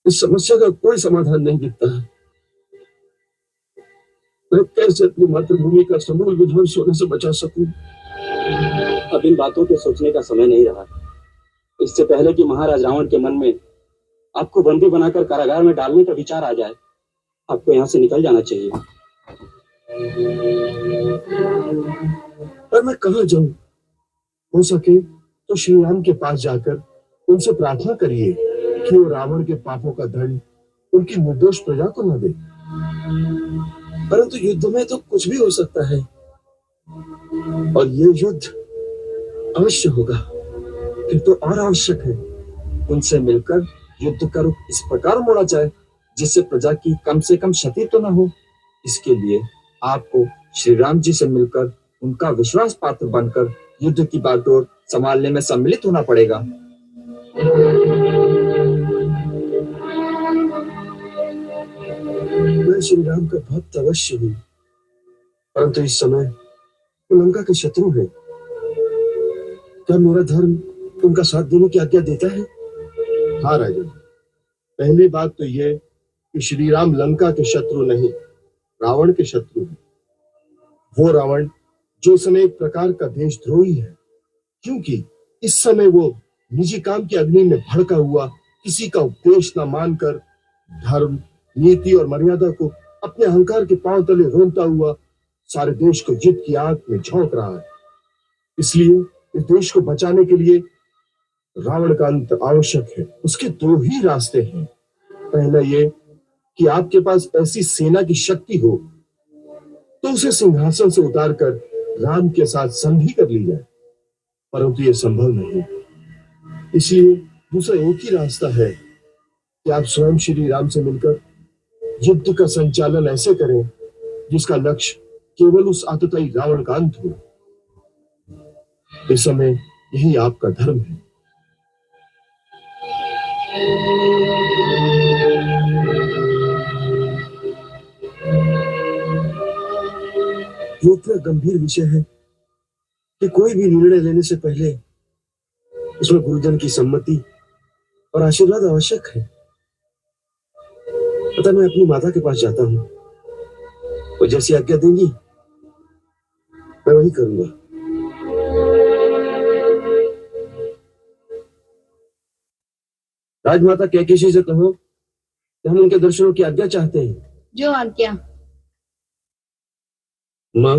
इस समस्या का कोई समाधान नहीं दिखता है। मैं कैसे अपनी मातृभूमि का समूल विध्वंस होने से बचा सकूं? अब इन बातों के सोचने का समय नहीं रहा। इससे पहले कि महाराज रावण के मन में आपको बंदी बनाकर कारागार में डालने का विचार आ जाए, आपको यहाँ से निकल जाना चाहिए। पर मैं कहाँ जाऊं? हो सके तो श्री राम के पास जाकर उनसे प्रार्थना करिए कि वो रावण के पापों का दंड उनकी निर्दोष प्रजा को न दे। परंतु युद्ध में तो कुछ भी हो सकता है, और ये युद्ध अवश्य होगा। फिर तो और आवश्यक है उनसे मिलकर युद्ध का रुख इस प्रकार मोड़ा जाए जिससे प्रजा की कम से कम क्षति तो न हो। इसके लिए आपको श्री राम जी से मिलकर उनका विश्वास पात्र बनकर युद्ध की बागडोर संभालने में सम्मिलित होना पड़ेगा। मैं श्री राम का भक्त अवश्य हूँ, परंतु इस समय वो लंका के शत्रु है। क्या मेरा धर्म उनका साथ देने की आज्ञा देता है? हाँ राजन, पहली बात तो ये कि श्री राम लंका के शत्रु नहीं, रावण के शत्रु है। वो रावण जो इस समय एक प्रकार का देशद्रोही है, क्योंकि इस समय वो निजी काम की अग्नि में भड़का हुआ, किसी का उपदेश न मानकर धर्म, नीति और मर्यादा को अपने अहंकार के पांव तले रोनता हुआ सारे देश को युद्ध की आग में झोंक रहा है। इसलिए इस देश को बचाने के लिए रावण का अंत आवश्यक है। उसके दो ही रास्ते हैं। पहला ये कि आपके पास ऐसी सेना की शक्ति हो तो उसे सिंहासन से उतारकर राम के साथ संधि कर ली जाए, परंतु यह संभव नहीं। इसलिए दूसरा एक ही रास्ता है कि आप स्वयं श्री राम से मिलकर युद्ध का संचालन ऐसे करें जिसका लक्ष्य केवल उस आतताई रावण का अंत हो। इस समय यही आपका धर्म है। ये इतना गंभीर विषय है कि कोई भी निर्णय लेने से पहले इसमें गुरुजन की सम्मति और आशीर्वाद आवश्यक है। पता, मैं अपनी माता के पास जाता हूँ, वो जैसी आज्ञा देंगी मैं वही करूंगा। राजमाता कैकेयी से कहो कि हम उनके दर्शनों की आज्ञा चाहते हैं। जो आज्ञा। माँ,